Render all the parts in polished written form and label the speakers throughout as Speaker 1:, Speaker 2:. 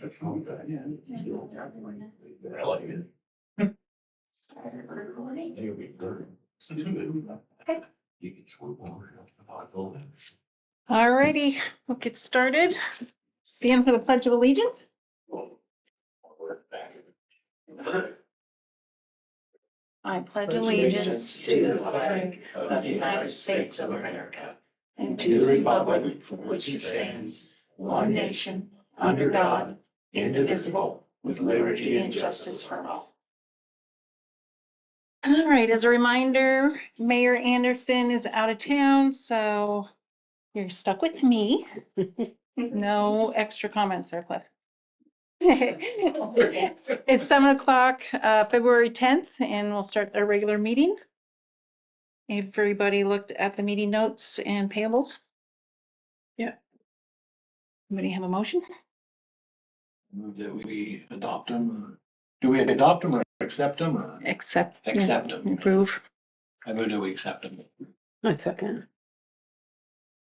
Speaker 1: I like it.
Speaker 2: All righty, we'll get started. Stand for the Pledge of Allegiance. I pledge allegiance to the flag of the United States of America and to the republic for which it stands, one nation, under God, indivisible, with liberty and justice for all. All right, as a reminder, Mayor Anderson is out of town, so you're stuck with me. No extra comments there, Cliff. It's 7 o'clock, February 10th, and we'll start our regular meeting. Everybody looked at the meeting notes and payables? Yeah. Anybody have a motion?
Speaker 1: Move that we adopt them. Do we adopt them or accept them? Or?
Speaker 2: Accept
Speaker 1: them.
Speaker 2: Approve.
Speaker 1: I move that we accept them.
Speaker 3: I second.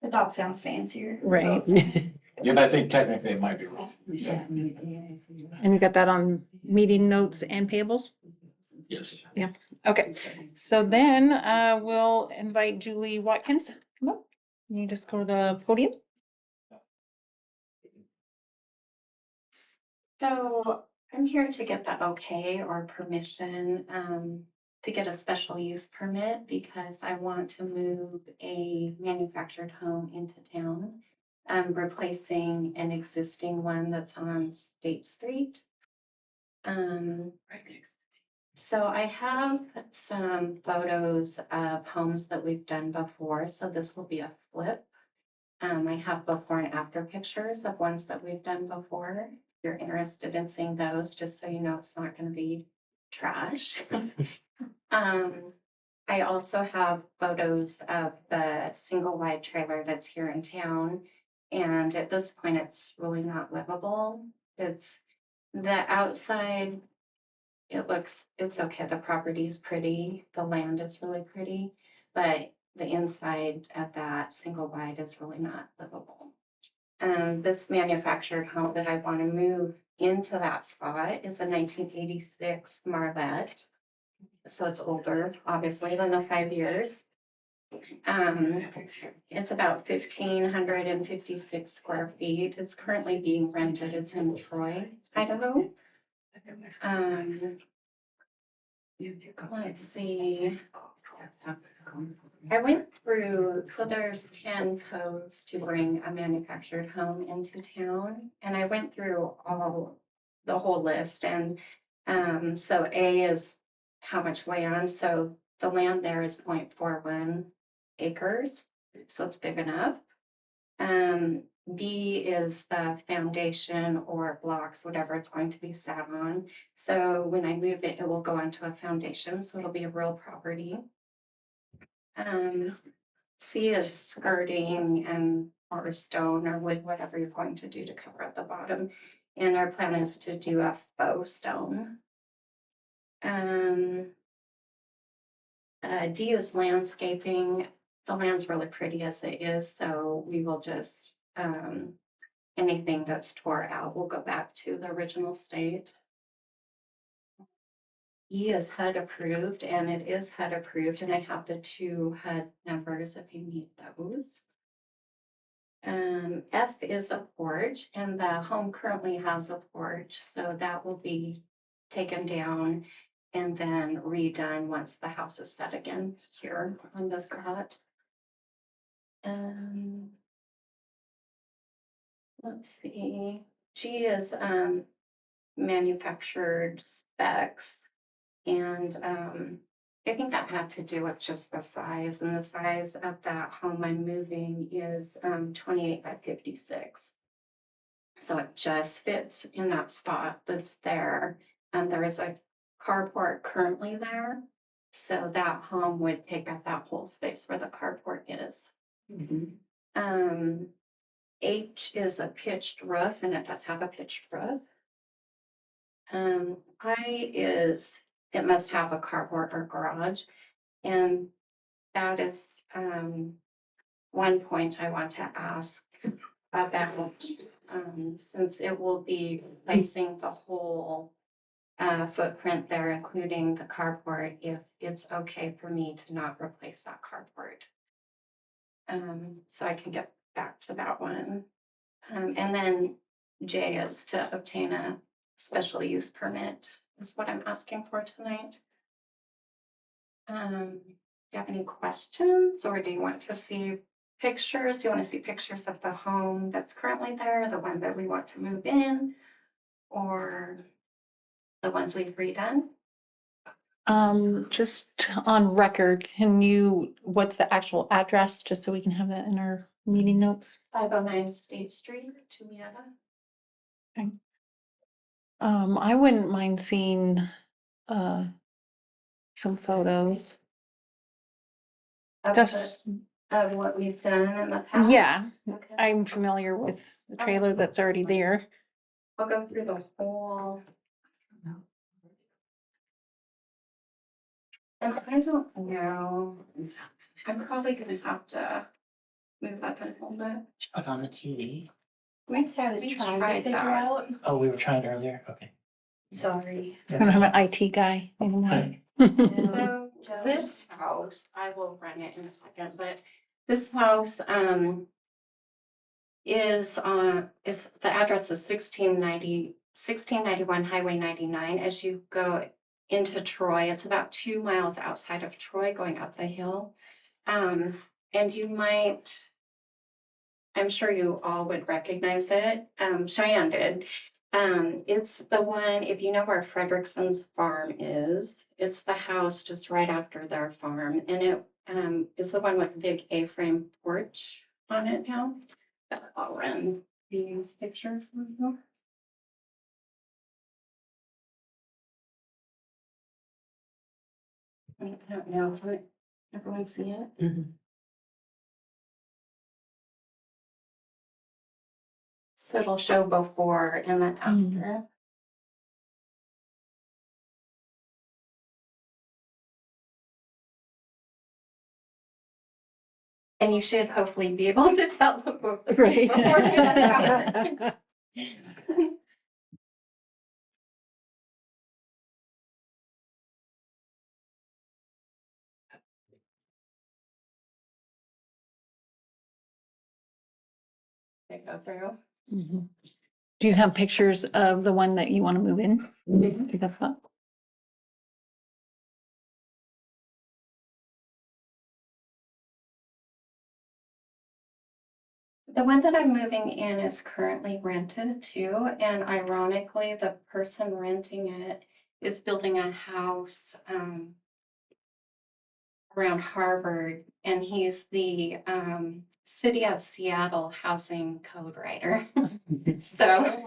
Speaker 4: Adopt sounds fancier.
Speaker 2: Right.
Speaker 1: Yeah, but I think technically it might be wrong.
Speaker 2: And you got that on meeting notes and payables?
Speaker 1: Yes.
Speaker 2: Yeah. Okay. So then we'll invite Julie Watkins. Come up. You just go to the podium.
Speaker 4: So I'm here to get the okay or permission to get a special use permit because I want to move a manufactured home into town, replacing an existing one that's on State Street. So I have some photos of homes that we've done before. So this will be a flip. I have before and after pictures of ones that we've done before. If you're interested in seeing those, just so you know it's not going to be trash. I also have photos of the single wide trailer that's here in town. And at this point, it's really not livable. It's the outside. It's okay. The property is pretty. The land is really pretty, but the inside of that single wide is really not livable. This manufactured home that I want to move into that spot is a 1986 Marlette. So it's older, obviously, than the 5 years. It's about 1,556 square feet. It's currently being rented. It's in Troy, Idaho. Let's see. I went through, so there's 10 codes to bring a manufactured home into town. And I went through the whole list. And so A is how much land. So the land there is 0.41 acres. So it's big enough. B is the foundation or blocks, whatever it's going to be sat on. So when I move it, it will go onto a foundation. So it'll be a real property. C is skirting and or stone or wood, whatever you're going to do to cover up the bottom. And our plan is to do a faux stone. D is landscaping. The land's really pretty as it is, so we will just, anything that's tore out will go back to the original state. E is HUD approved, and it is HUD approved, and I have the 2 HUD numbers if you need those. F is a porch, and the home currently has a porch, so that will be taken down and then redone once the house is set again here on this lot. Let's see. G is manufactured specs, and I think that had to do with just the size, and the size of that home I'm moving is 28 by 56. So it just fits in that spot that's there. And there is a carport currently there. So that home would take up that whole space where the carport is. H is a pitched roof, and it does have a pitched roof. I is, it must have a carport or garage. And that is one point I want to ask about since it will be replacing the whole footprint there, including the carport, if it's okay for me to not replace that carport. So I can get back to that one. And then J is to obtain a special use permit is what I'm asking for tonight. Do you have any questions, or do you want to see pictures? Do you want to see pictures of the home that's currently there, the one that we want to move in, or the ones we've redone?
Speaker 2: Just on record, what's the actual address, just so we can have that in our meeting notes?
Speaker 4: 509 State Street, Juliaetta.
Speaker 2: I wouldn't mind seeing, some photos.
Speaker 4: Of
Speaker 2: Just,
Speaker 4: of what we've done in the past?
Speaker 2: yeah,
Speaker 4: Okay.
Speaker 2: I'm familiar with the trailer that's already there.
Speaker 4: I'll go through the whole. And I don't know, I'm probably gonna have to move up and hold it.
Speaker 3: Put on the TV.
Speaker 4: We trying to figure out.
Speaker 3: Oh, we were trying earlier, okay.
Speaker 4: Sorry.
Speaker 2: I don't have an IT guy anymore.
Speaker 4: So this house, I will run it in a second, but this house, is the address is 1691 Highway 99. As you go into Troy, it's about 2 miles outside of Troy going up the hill. And you might, I'm sure you all would recognize it. Cheyenne did. It's the one, if you know where Frederickson's farm is, it's the house just right after their farm. And it is the one with the big A-frame porch on it now. I'll run these pictures with you. I don't know if everyone see it. So it'll show before and then after. And you should hopefully be able to tell the both of these before you look. They go through.
Speaker 2: Mhm. Do you have pictures of the one that you want to move in? Think that's that.
Speaker 4: The one that I'm moving in is currently rented too, and ironically, the person renting it is building a house around Harvard, and he's the City of Seattle housing code writer. So.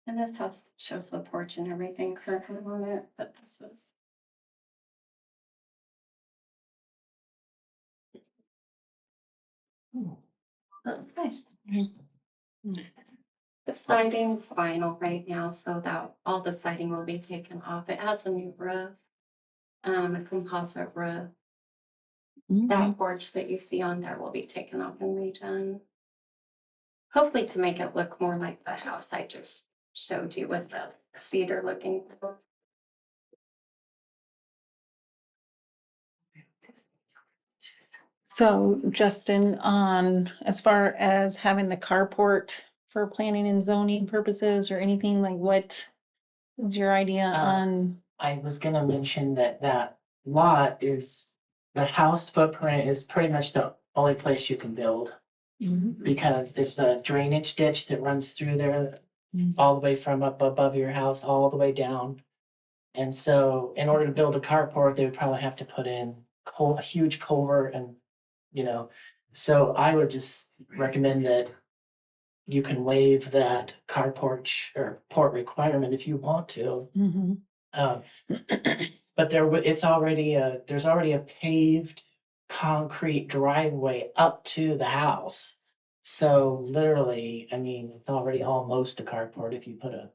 Speaker 4: And this house shows the porch and everything currently on it, but this is. Nice. The siding's vinyl right now, so that all the siding will be taken off. It has a new roof, a composite roof. That porch that you see on there will be taken off and redone. Hopefully to make it look more like the house I just showed you with the cedar looking.
Speaker 2: So Justin, on as far as having the carport for planning and zoning purposes or anything, like what is your idea on?
Speaker 3: I was gonna mention that lot is, the house footprint is pretty much the only place you can build. Because there's a drainage ditch that runs through there all the way from up above your house, all the way down. And so in order to build a carport, they would probably have to put in a huge culvert and, so I would just recommend that you can waive that carport or port requirement if you want to. But there's already a paved concrete driveway up to the house. So literally, I mean, it's already almost a carport if you put a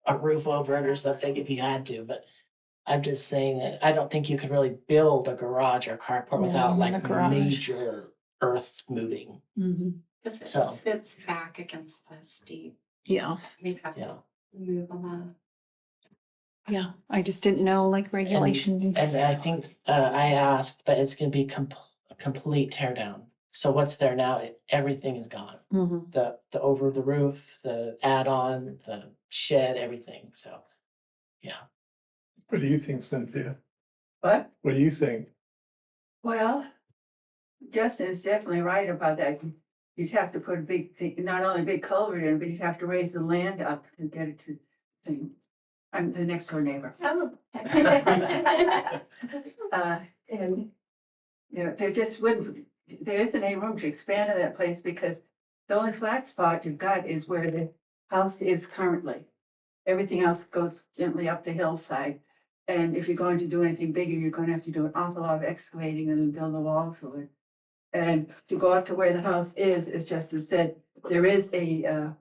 Speaker 3: a roof over it or something if you had to, but I'm just saying that I don't think you can really build a garage or carport without
Speaker 2: in the
Speaker 3: like
Speaker 2: garage.
Speaker 3: major earth moving.
Speaker 4: Because
Speaker 3: So-
Speaker 4: it's back against the steep.
Speaker 2: Yeah,
Speaker 4: We'd have
Speaker 3: Yeah.
Speaker 4: to move a lot.
Speaker 2: yeah. I just didn't know like regulations.
Speaker 3: And I think, I asked, but it's gonna be a complete tear down. So what's there now, everything is gone.
Speaker 2: Mhm.
Speaker 3: The over the roof, the add-on, the shed, everything, so, yeah.
Speaker 5: What do you think, Cynthia?
Speaker 6: What?
Speaker 5: What do you think?
Speaker 6: Well, Justin is definitely right about that. You'd have to put a big thing, not only a big culvert in, but you'd have to raise the land up to get it to thing. I'm the next door neighbor. And, you know, there just wouldn't, there isn't any room to expand in that place because the only flat spot you've got is where the house is currently. Everything else goes gently up the hillside. And if you're going to do anything bigger, you're going to have to do an awful lot of excavating and then build a wall to it. And to go up to where the house is, as Justin said, there is a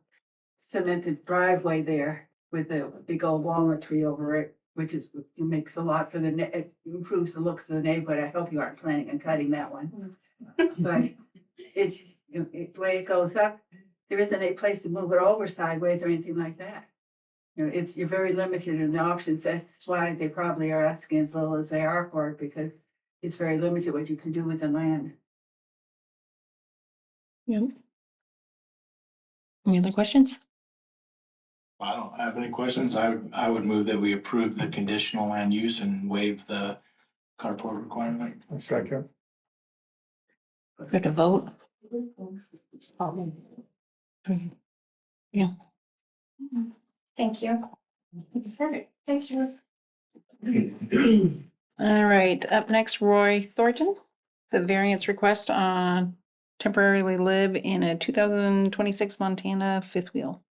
Speaker 6: cemented driveway there with a big old walnut tree over it, which is, it makes a lot for it improves the looks of the neighborhood. I hope you aren't planning on cutting that one. But it's, the way it goes up, there isn't a place to move it over sideways or anything like that. You know, you're very limited in the options. That's why they probably are asking as little as they are for it, because it's very limited what you can do with the land.
Speaker 2: Yep. Any other questions?
Speaker 1: I don't have any questions. I would move that we approve the conditional land use and waive the carport requirement.
Speaker 5: A second.
Speaker 2: Is it a vote? Yeah.
Speaker 4: Thank you.
Speaker 2: Perfect.
Speaker 4: Thanks, Jules.
Speaker 2: All right, up next, Roy Thornton, the variance request on temporarily live in a 2026 Montana fifth wheel.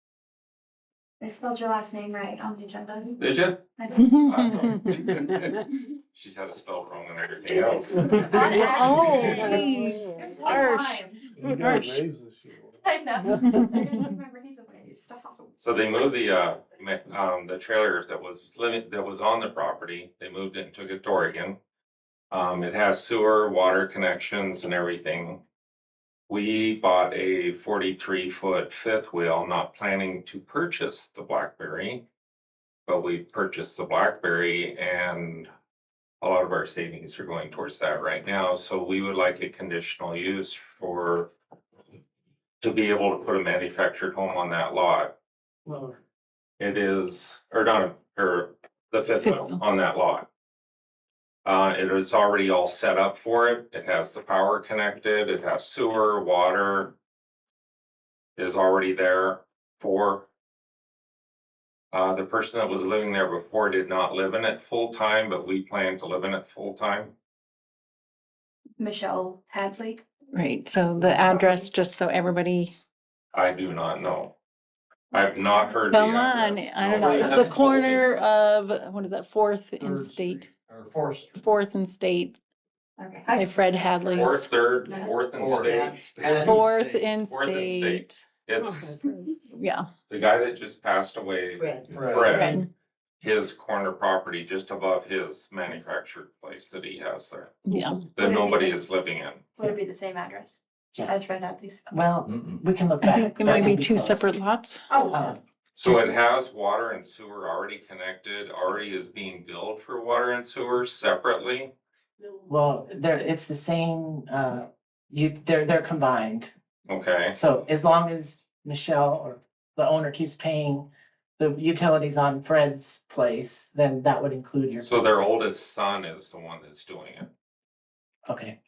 Speaker 7: I spelled your last name right on the agenda.
Speaker 8: Did you?
Speaker 7: I did.
Speaker 8: Awesome. She's had a spell wrong and everything else.
Speaker 2: Oh,
Speaker 7: geez.
Speaker 2: Harsh.
Speaker 5: You gotta
Speaker 2: Harsh.
Speaker 5: raise this year.
Speaker 7: I know. I didn't remember he's away. Stop.
Speaker 8: So they moved the trailers that was on the property. They moved it and took it to Oregon. It has sewer, water connections and everything. We bought a 43-foot fifth wheel, not planning to purchase the Blackberry. But we purchased the Blackberry and a lot of our savings are going towards that right now. So we would like a conditional use to be able to put a manufactured home on that lot.
Speaker 3: Well,
Speaker 8: It is, or the fifth wheel on that lot. It is already all set up for it. It has the power connected, it has sewer, water is already there for. The person that was living there before did not live in it full time, but we plan to live in it full time.
Speaker 7: Michelle Hadley.
Speaker 2: Right, so the address, just so everybody,
Speaker 8: I do not know. I've not heard the
Speaker 2: come on,
Speaker 8: address.
Speaker 2: I don't know,
Speaker 8: Nobody
Speaker 2: it's
Speaker 8: has
Speaker 2: the
Speaker 8: told me.
Speaker 2: corner of, what is that, Fourth and
Speaker 5: Third
Speaker 2: State?
Speaker 5: Street, Or Fourth Street.
Speaker 2: Fourth and State,
Speaker 7: Okay.
Speaker 2: by Fred Hadley.
Speaker 8: Fourth, third,
Speaker 7: Nice.
Speaker 8: fourth and
Speaker 5: Fourth.
Speaker 8: state.
Speaker 2: Fourth and
Speaker 8: Fourth and
Speaker 2: State,
Speaker 8: State. It's
Speaker 2: yeah.
Speaker 8: the guy that just passed away,
Speaker 3: Fred.
Speaker 8: Fred, his corner property just above his manufactured place that he has there,
Speaker 2: Yeah,
Speaker 7: Would
Speaker 8: that
Speaker 7: it be
Speaker 8: nobody
Speaker 7: this-
Speaker 8: is living in.
Speaker 7: Would it be the same address
Speaker 3: Yeah.
Speaker 7: as Fred Hadley's?
Speaker 3: Well, we can look back.
Speaker 2: it might be two
Speaker 3: close.
Speaker 2: separate lots.
Speaker 3: Oh,
Speaker 8: So it has water and sewer already connected, already is being billed for water and sewer separately.
Speaker 3: well, it's the same, they're combined.
Speaker 8: Okay,
Speaker 3: So as long as Michelle or the owner keeps paying the utilities on Fred's place, then that would include your.
Speaker 8: so their oldest son is the one that's doing it.
Speaker 3: Okay,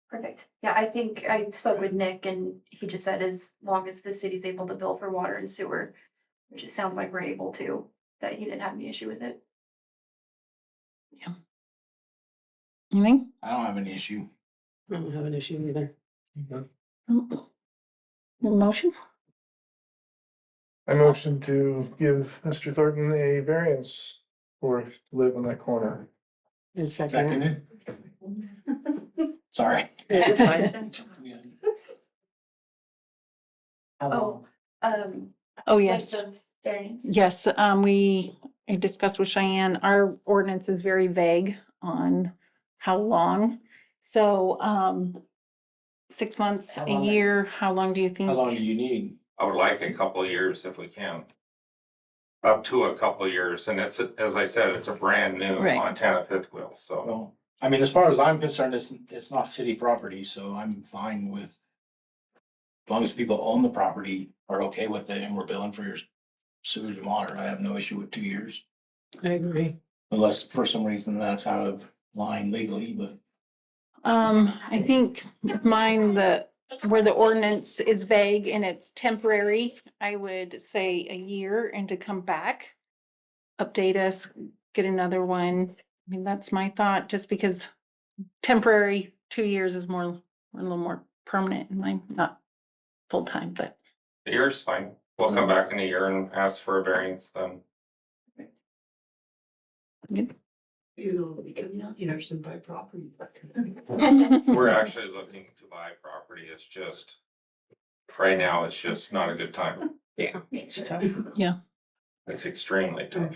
Speaker 7: Perfect. Yeah, I think I spoke with Nick and he just said as long as the city's able to bill for water and sewer, which it sounds like we're able to, that he didn't have any issue with it.
Speaker 2: Anything?
Speaker 1: I don't have an issue.
Speaker 9: I don't have an issue either.
Speaker 2: Motion?
Speaker 5: I motion to give Mr. Thornton a variance for to live in that corner.
Speaker 9: And second.
Speaker 1: Seconded. Sorry.
Speaker 9: Yeah, you're fine.
Speaker 3: how
Speaker 7: Oh.
Speaker 3: long?
Speaker 7: Um,
Speaker 2: Oh,
Speaker 7: like
Speaker 2: yes.
Speaker 7: the variance?
Speaker 2: Yes, I discussed with Cheyenne, our ordinance is very vague on how long. So, 6 months,
Speaker 3: How
Speaker 2: a
Speaker 3: long?
Speaker 2: year, how long do you think?
Speaker 1: How long do you need?
Speaker 8: I would like a couple of years if we can. Up to a couple of years, and it's, as I said, it's a brand new
Speaker 2: Right.
Speaker 8: Montana fifth wheel, so.
Speaker 1: Well, I mean, as far as I'm concerned, it's not city property, so I'm fine with, as long as people own the property are okay with it and we're billing for your sewage and water, I have no issue with 2 years.
Speaker 9: I agree.
Speaker 1: Unless for some reason that's out of line legally, but
Speaker 2: I think mine, where the ordinance is vague and it's temporary, I would say a year and to come back, update us, get another one. I mean, that's my thought, just because temporary, 2 years is more, a little more permanent and I'm not full-time, but.
Speaker 8: A year's fine. We'll come back in a year and ask for a variance then.
Speaker 9: Years and buy property.
Speaker 8: We're actually looking to buy property. It's just, right now, it's just not a good time.
Speaker 9: Yeah, it's tough.
Speaker 8: It's extremely tough.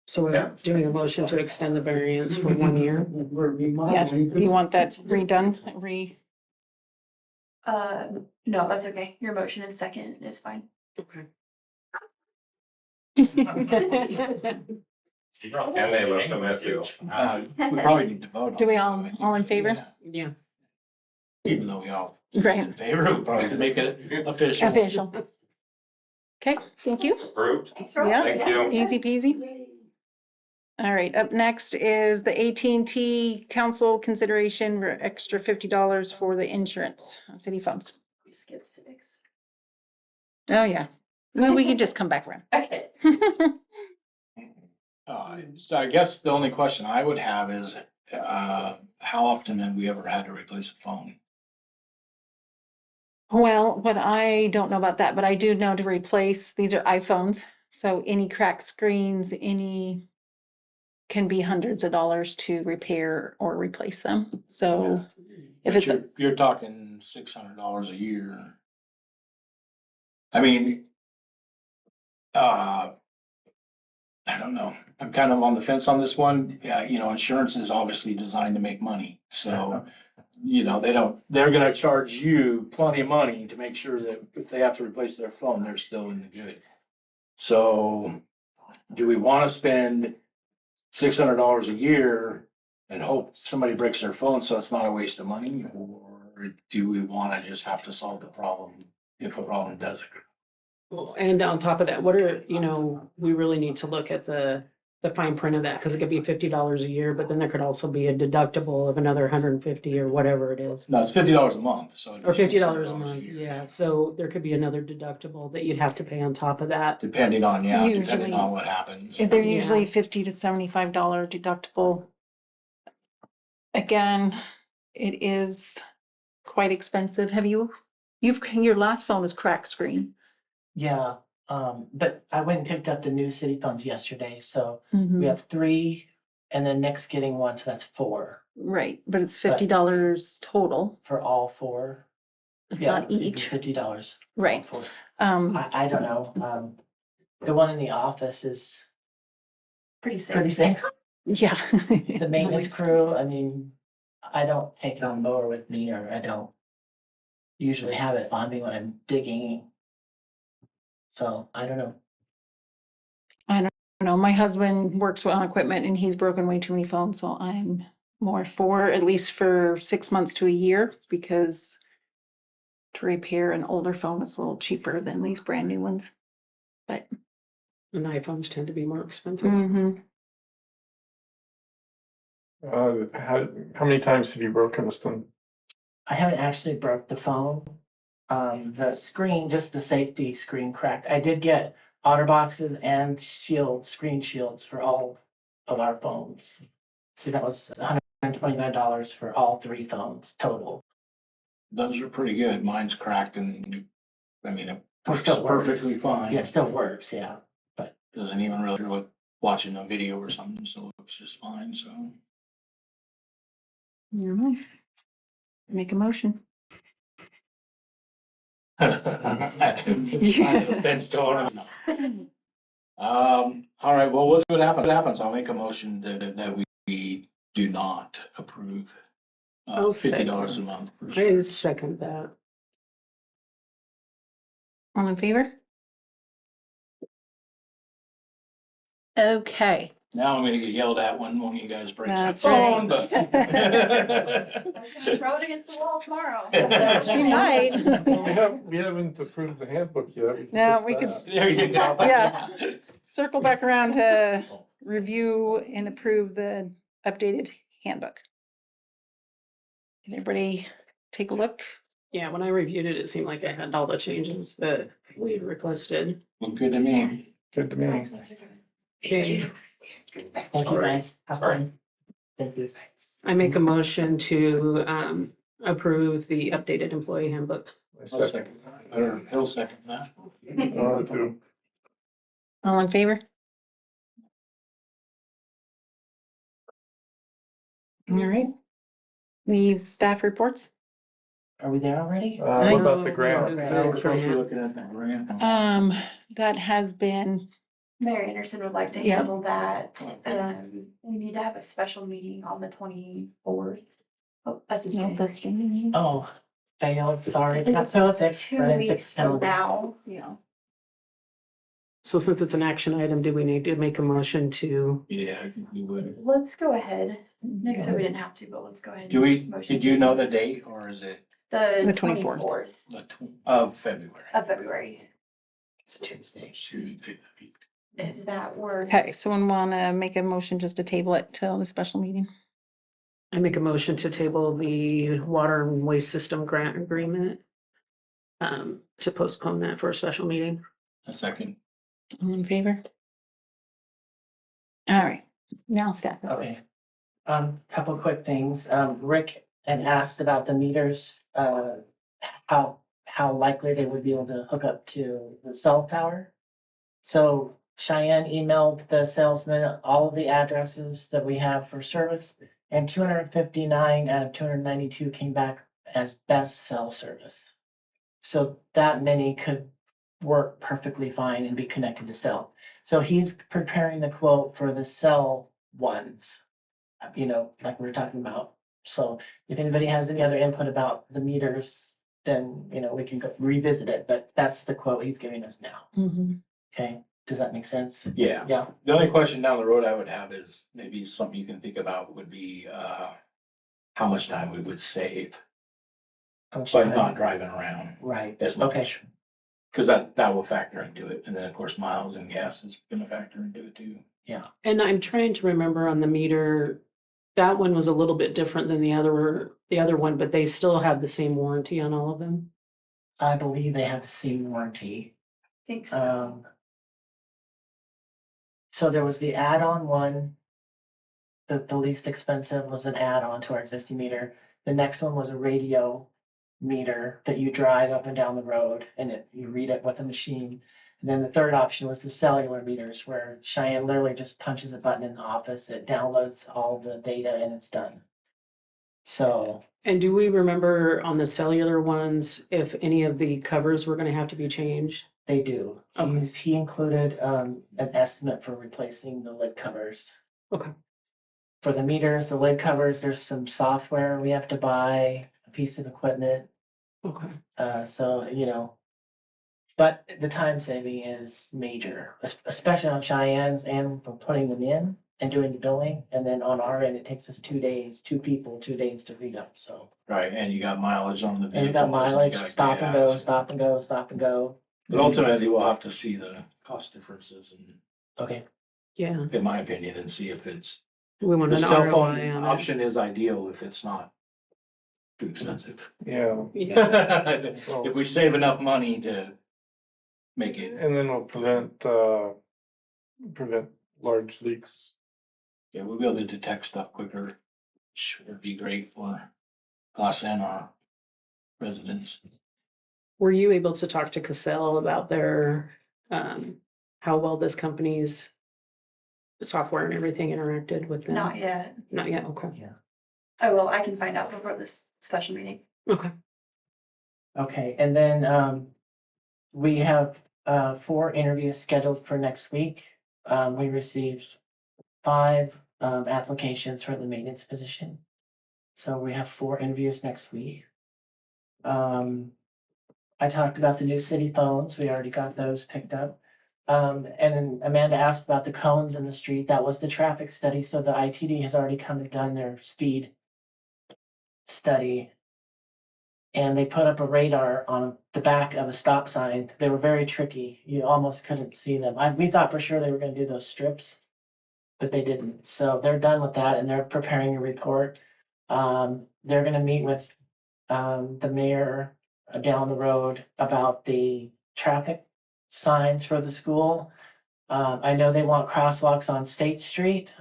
Speaker 9: So we're doing a motion to extend the variance for 1 year.
Speaker 2: Yeah, do you want that redone,
Speaker 7: No, that's okay. Your motion in second is fine.
Speaker 9: Okay.
Speaker 8: And they left a message.
Speaker 1: we probably need to vote on
Speaker 2: Do we
Speaker 1: it,
Speaker 2: all-
Speaker 1: I think
Speaker 2: all in
Speaker 1: so,
Speaker 2: favor?
Speaker 1: yeah.
Speaker 9: Yeah.
Speaker 1: Even though we all
Speaker 2: Right.
Speaker 1: in favor, we probably could make it official.
Speaker 2: Official. Okay, thank you.
Speaker 8: Approved?
Speaker 2: Yeah,
Speaker 8: Thank you.
Speaker 2: easy peasy. All right, up next is the AT&T council consideration for extra $50 for the insurance on city phones.
Speaker 7: We skip civics.
Speaker 2: Oh, yeah. Well, we can just come back around.
Speaker 7: Okay.
Speaker 1: So I guess the only question I would have is, how often have we ever had to replace a phone?
Speaker 2: Well, but I don't know about that, but I do know to replace, these are iPhones. So any cracked screens, any can be hundreds of dollars to repair or replace them. So if
Speaker 1: But
Speaker 2: it's,
Speaker 1: you're talking $600 a year. I mean, I don't know. I'm kind of on the fence on this one. Yeah, insurance is obviously designed to make money. So, they're gonna charge you plenty of money to make sure that if they have to replace their phone, they're still in the good. So do we want to spend $600 a year and hope somebody breaks their phone so it's not a waste of money? Or do we want to just have to solve the problem if a problem does occur?
Speaker 9: Well, and on top of that, we really need to look at the fine print of that, because it could be $50 a year, but then there could also be a deductible of another 150 or whatever it is.
Speaker 1: No, it's $50 a month, so. it'd be
Speaker 9: Or $50 a
Speaker 1: $600
Speaker 9: month,
Speaker 1: year.
Speaker 9: yeah, so there could be another deductible that you'd have to pay on top of that.
Speaker 1: Depending on
Speaker 2: Usually-
Speaker 1: what happens.
Speaker 2: they're
Speaker 9: Yeah.
Speaker 2: usually $50 to $75 deductible. Again, it is quite expensive. Your last phone was cracked screen.
Speaker 3: Yeah, but I went and picked up the new city phones yesterday, so
Speaker 2: Mm-hmm.
Speaker 3: we have 3, and then Nick's getting one, so that's 4
Speaker 2: Right, but it's $50 total.
Speaker 3: for all 4.
Speaker 2: It's
Speaker 3: Yeah,
Speaker 2: not
Speaker 3: it'd be
Speaker 2: each.
Speaker 3: $50.
Speaker 2: Right.
Speaker 3: For,
Speaker 2: Um,
Speaker 3: I don't know, the one in the office is
Speaker 7: Pretty safe.
Speaker 3: pretty safe.
Speaker 2: yeah.
Speaker 3: The maintenance crew, I mean, I don't take it on mower with me, or I don't usually have it on me when I'm digging. So I don't know.
Speaker 2: My husband works on equipment and he's broken way too many phones, so I'm more for, at least for 6 months to a year, because to repair an older phone is a little cheaper than these brand new ones. But.
Speaker 9: And iPhones tend to be more expensive.
Speaker 2: Mm-hmm.
Speaker 5: How many times have you broken this one?
Speaker 3: I haven't actually broke the phone. The screen, just the safety screen cracked. I did get OtterBoxes and screen shields for all of our phones. So that was $129 for all 3 phones total.
Speaker 1: Those are pretty good. Mine's cracked and, it works
Speaker 3: still works.
Speaker 1: perfectly fine.
Speaker 3: Yeah, it still works, yeah.
Speaker 1: Doesn't even really look watching a video or something, so it looks just fine, so.
Speaker 2: Make a motion.
Speaker 1: Side of the fence to own them. All right, well, we'll see what happens. I'll make a motion that we do not approve
Speaker 9: I'll
Speaker 1: $50 a
Speaker 9: second.
Speaker 1: month. for
Speaker 9: I
Speaker 1: insurance.
Speaker 9: second that.
Speaker 2: All in favor? Okay.
Speaker 1: Now I'm gonna get yelled at when one of you guys breaks that
Speaker 2: That's right.
Speaker 1: phone, but.
Speaker 7: I'm gonna throw it against the wall tomorrow.
Speaker 2: She might.
Speaker 5: Well, we haven't approved the handbook yet. We can
Speaker 2: No,
Speaker 5: fix
Speaker 2: we could-
Speaker 5: that.
Speaker 1: There you go.
Speaker 2: Yeah. Circle back around to review and approve the updated handbook. Can everybody take a look?
Speaker 9: Yeah, when I reviewed it, it seemed like I had all the changes that we requested.
Speaker 1: Look good to me.
Speaker 5: Good to me.
Speaker 9: Okay,
Speaker 3: Thank you, guys. Have fun. Thank you.
Speaker 9: I make a motion to approve the updated employee handbook.
Speaker 5: I
Speaker 1: I'll
Speaker 5: second.
Speaker 1: second that, or he'll second that.
Speaker 5: Two.
Speaker 2: All in favor? All right. Any staff reports?
Speaker 3: Are we there already?
Speaker 5: What about the grant?
Speaker 1: Now we're supposed to be looking at that grant.
Speaker 2: That has been,
Speaker 7: Mayor Anderson would like to
Speaker 2: Yeah.
Speaker 7: handle that. We need to have a special meeting on the 24th. Oh, that's his
Speaker 2: no, that's been,
Speaker 3: Oh, failed, sorry. Not so fixed.
Speaker 7: 2 weeks from now.
Speaker 2: yeah.
Speaker 9: So since it's an action item, do we need to make a motion to,
Speaker 1: Yeah, I think we would.
Speaker 7: Let's go ahead. Nick said we didn't have to, but let's go ahead.
Speaker 1: Do
Speaker 7: and
Speaker 1: we,
Speaker 7: just motion
Speaker 1: did you
Speaker 7: to-
Speaker 1: know the date or is it
Speaker 7: The
Speaker 2: 24th.
Speaker 7: 24th
Speaker 1: of February?
Speaker 7: of February,
Speaker 3: It's Tuesday.
Speaker 1: Tuesday.
Speaker 7: if that works.
Speaker 2: Okay, someone wanna make a motion just to table it till the special meeting?
Speaker 9: I make a motion to table the water and waste system grant agreement to postpone that for a special meeting.
Speaker 1: A second.
Speaker 2: All in favor? All right, now staff reports.
Speaker 3: Okay. Couple quick things. Rick had asked about the meters, how likely they would be able to hook up to the cell tower. So Cheyenne emailed the salesman all of the addresses that we have for service, and 259 out of 292 came back as best cell service. So that many could work perfectly fine and be connected to cell. So he's preparing the quote for the cell ones, like we were talking about. So if anybody has any other input about the meters, then, we can go revisit it, but that's the quote he's giving us now.
Speaker 2: Mhm.
Speaker 3: Okay, does that make sense?
Speaker 1: Yeah.
Speaker 3: Yeah.
Speaker 1: The only question down the road I would have is maybe something you can think about would be, how much time we would save by not driving around
Speaker 3: Right,
Speaker 1: as
Speaker 3: okay,
Speaker 1: much. Cause that will factor into it. And then of course, miles and gas is gonna factor into it too.
Speaker 9: And I'm trying to remember on the meter, that one was a little bit different than the other one, but they still have the same warranty on all of them.
Speaker 3: I believe they have the same warranty.
Speaker 7: Think so.
Speaker 3: So there was the add-on one. The least expensive was an add-on to our existing meter. The next one was a radio meter that you drive up and down the road and you read it with a machine. And then the third option was the cellular meters where Cheyenne literally just punches a button in the office, it downloads all the data and it's done. So
Speaker 9: And do we remember on the cellular ones, if any of the covers were gonna have to be changed?
Speaker 3: they do.
Speaker 9: Okay.
Speaker 3: He included an estimate for replacing the lid covers.
Speaker 9: Okay.
Speaker 3: For the meters, the lid covers, there's some software we have to buy, a piece of equipment.
Speaker 9: Okay.
Speaker 3: But the time saving is major, especially on Cheyenne's and for putting them in and doing the billing. And then on our end, it takes us 2 days, 2 people, 2 days to read them, so.
Speaker 1: Right, and you got mileage on the vehicle.
Speaker 3: And you got mileage, stop and go, stop and go, stop and go.
Speaker 1: But ultimately, we'll have to see the cost differences and,
Speaker 3: Okay,
Speaker 9: Yeah,
Speaker 1: in my opinion, and see if it's,
Speaker 9: we want
Speaker 1: the
Speaker 9: an
Speaker 1: cell
Speaker 9: ROI
Speaker 1: phone
Speaker 9: on it.
Speaker 1: option is ideal if it's not too expensive.
Speaker 5: Yeah,
Speaker 9: Yeah.
Speaker 1: If we save enough money to make it,
Speaker 5: and then we'll prevent large leaks.
Speaker 1: yeah, we'll be able to detect stuff quicker, which would be great for us and our residents.
Speaker 9: Were you able to talk to Cassell about their, how well this company's software and everything interacted with them?
Speaker 7: Not yet.
Speaker 9: Not yet, okay.
Speaker 7: I will, I can find out before this special meeting.
Speaker 9: Okay.
Speaker 3: okay, and then we have 4 interviews scheduled for next week. We received 5 applications for the maintenance position. So we have 4 interviews next week. I talked about the new city phones. We already got those picked up. And then Amanda asked about the cones in the street. That was the traffic study. So the ITD has already come and done their speed study. And they put up a radar on the back of a stop sign. They were very tricky. You almost couldn't see them. We thought for sure they were going to do those strips, but they didn't. So they're done with that and they're preparing a report. They're going to meet with the mayor down the road about the traffic signs for the school. I know they want crosswalks on State Street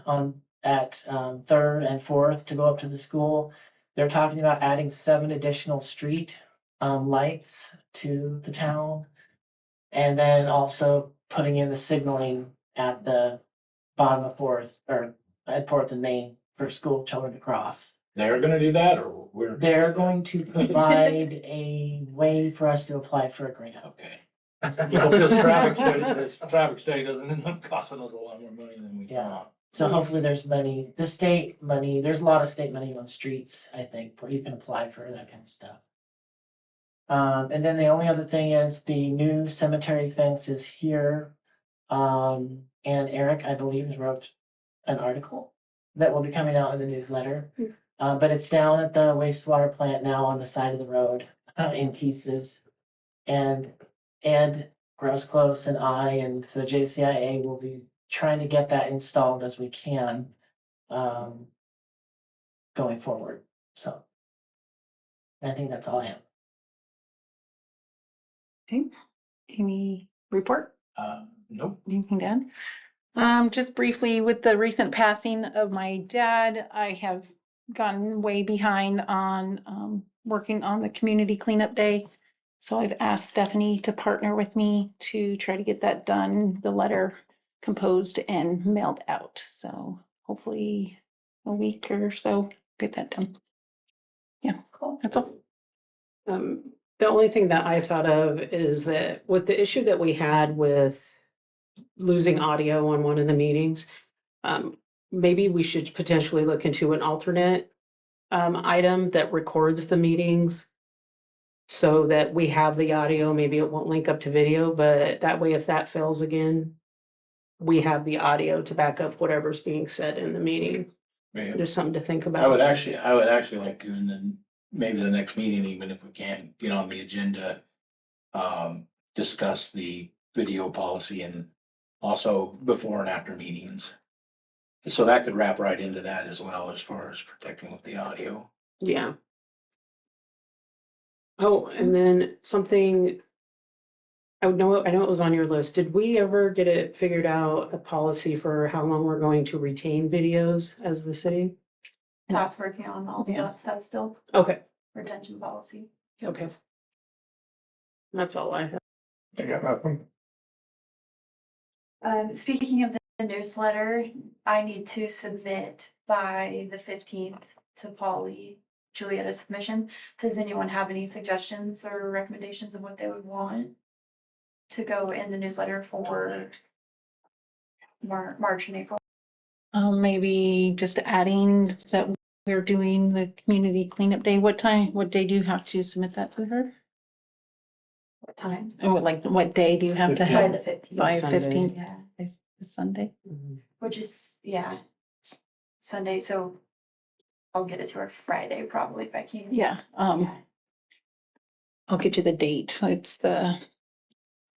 Speaker 3: at 3rd and 4th to go up to the school. They're talking about adding 7 additional street lights to the town. And then also putting in the signaling at the bottom of 4th or at 4th and Main for school children to cross.
Speaker 1: They're gonna do that, or we're?
Speaker 3: They're going to provide a way for us to apply for a grant.
Speaker 1: Okay. Well, this traffic study doesn't end up costing us a lot more money than we
Speaker 3: Yeah.
Speaker 1: thought.
Speaker 3: So hopefully there's money, the state money, there's a lot of state money on streets, I think, where you can apply for that kind of stuff. And then the only other thing is the new cemetery fence is here. And Eric, I believe, wrote an article that will be coming out in the newsletter. But it's down at the wastewater plant now on the side of the road in pieces. And Ed Grosclose and I and the JCIA will be trying to get that installed as we can going forward. So I think that's all I have.
Speaker 2: Okay, Amy, report?
Speaker 1: Nope.
Speaker 2: Anything to add? Just briefly, with the recent passing of my dad, I have gotten way behind on working on the community cleanup day. So I've asked Stephanie to partner with me to try to get that done, the letter composed and mailed out. So hopefully a week or so, get that done. Yeah, cool. That's all.
Speaker 9: The only thing that I thought of is that with the issue that we had with losing audio on one of the meetings, maybe we should potentially look into an alternate item that records the meetings so that we have the audio. Maybe it won't link up to video, but that way, if that fails again, we have the audio to back up whatever's being said in the meeting.
Speaker 1: Yeah.
Speaker 9: Just something to think
Speaker 1: I
Speaker 9: about.
Speaker 1: would actually like to, and then maybe the next meeting, even if we can, get on the agenda, discuss the video policy and also before and after meetings. So that could wrap right into that as well, as far as protecting with the audio.
Speaker 9: Yeah. Oh, and then something, I know it was on your list. Did we ever get it figured out, a policy for how long we're going to retain videos as the city?
Speaker 7: Todd's working on all of
Speaker 2: Yeah.
Speaker 7: that stuff still,
Speaker 9: Okay,
Speaker 7: retention policy.
Speaker 9: okay. That's all I have.
Speaker 5: I got nothing.
Speaker 7: Speaking of the newsletter, I need to submit by the 15th to Polly, Juliatta's submission. Does anyone have any suggestions or recommendations of what they would want to go in the newsletter for March and April?
Speaker 2: Maybe just adding that we're doing the community cleanup day. What day do you have to submit that to her?
Speaker 7: What time?
Speaker 2: And what day do you have to
Speaker 7: By
Speaker 2: have?
Speaker 7: the 15th.
Speaker 2: By
Speaker 9: Sunday.
Speaker 2: 15th,
Speaker 7: Yeah,
Speaker 2: is Sunday.
Speaker 7: which is, yeah, Sunday, so I'll get it to her Friday probably if I can.
Speaker 2: Yeah,
Speaker 7: Yeah.
Speaker 2: I'll get you the date. It's the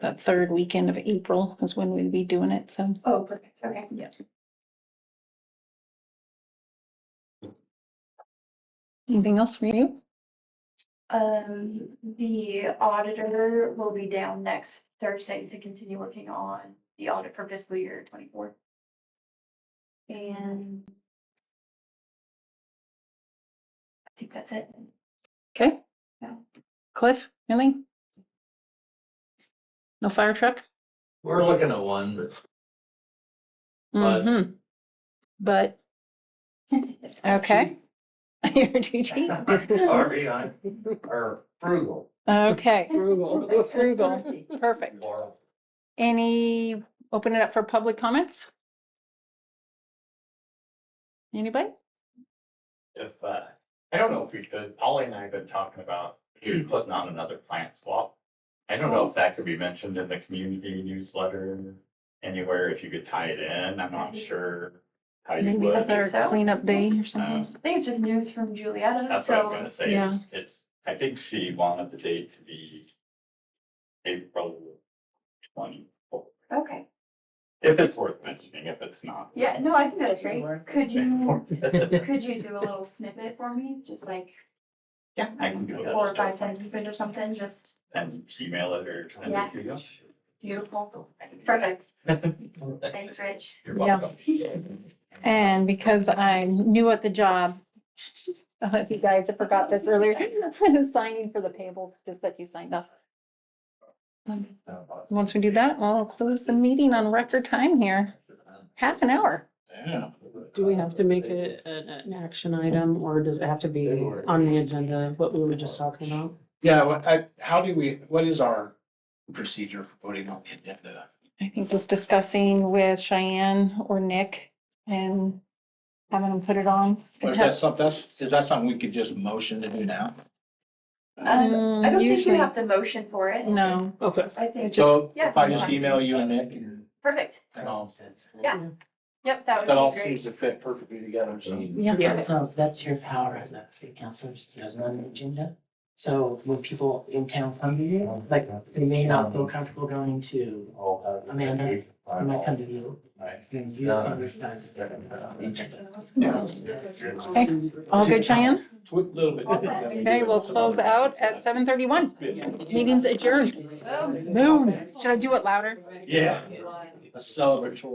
Speaker 2: 3rd weekend of April is when we'd be doing it, so.
Speaker 7: Oh, perfect, okay.
Speaker 2: Yeah. Anything else for you?
Speaker 7: The auditor will be down next Thursday to continue working on the audit for fiscal year 24. And I think that's it.
Speaker 2: Okay.
Speaker 7: Yeah.
Speaker 2: Cliff, anything? No fire truck?
Speaker 10: We're looking at one, but
Speaker 2: Mm-hmm. But, okay. You're teaching?
Speaker 10: Sorry, or frugal.
Speaker 2: Okay,
Speaker 9: Frugal.
Speaker 2: frugal, perfect. Any, open it up for public comments? Anybody?
Speaker 11: If, I don't know if we could, Ollie and I have been talking about putting on another plant swap. I don't know if that could be mentioned in the community newsletter anywhere, if you could tie it in, I'm not sure how you
Speaker 2: Maybe
Speaker 11: would.
Speaker 2: that's our cleanup day or something.
Speaker 11: Um,
Speaker 7: I think it's just news from Julietta,
Speaker 11: That's what I'm
Speaker 7: so
Speaker 11: gonna say,
Speaker 2: Yeah.
Speaker 11: I think she wanted the date to be April 24th.
Speaker 7: okay.
Speaker 11: If it's worth mentioning, if it's not.
Speaker 7: Yeah, no, I think that's great. Could you do a little snippet for me? Just like
Speaker 11: Yeah, I can do that.
Speaker 7: 4 or 5 sentences or something, just
Speaker 11: And email it or send
Speaker 7: Yeah.
Speaker 11: it to you.
Speaker 7: beautiful. Perfect. Thanks, Rich.
Speaker 11: You're
Speaker 2: Yeah.
Speaker 11: welcome.
Speaker 2: And because I'm new at the job, if you guys have forgot this earlier, signing for the payables, just that you signed up. Once we do that, I'll close the meeting on record time here. Half an hour.
Speaker 1: Yeah.
Speaker 9: Do we have to make it an action item, or does it have to be on the agenda, what we were just talking about?
Speaker 1: Yeah, what is our procedure for putting on the agenda?
Speaker 2: I think just discussing with Cheyenne or Nick and having them put it on.
Speaker 1: Or is that something we could just motion to do now?
Speaker 7: I don't think you
Speaker 2: Usually-
Speaker 7: have to motion for it.
Speaker 2: No,
Speaker 9: Okay.
Speaker 7: I think just,
Speaker 1: So
Speaker 7: yeah.
Speaker 1: if I just email you and Nick and
Speaker 7: Perfect.
Speaker 1: all,
Speaker 7: Yep, that
Speaker 1: that all
Speaker 7: would be
Speaker 1: seems
Speaker 7: great.
Speaker 1: to fit perfectly together, so.
Speaker 2: yeah.
Speaker 9: Yeah.
Speaker 3: So that's your power as a city councilor, to have an agenda. So when people in town come to you, like, they may not feel comfortable going to Amanda, they might come to you. And you understand the agenda.
Speaker 2: Okay, all good, Cheyenne?
Speaker 1: Tweak a little bit.
Speaker 2: Okay, we'll close out at 7:31. Meeting's adjourned.
Speaker 7: Boom.
Speaker 2: Boom. Should I do it louder?
Speaker 1: Yeah. A celebratory.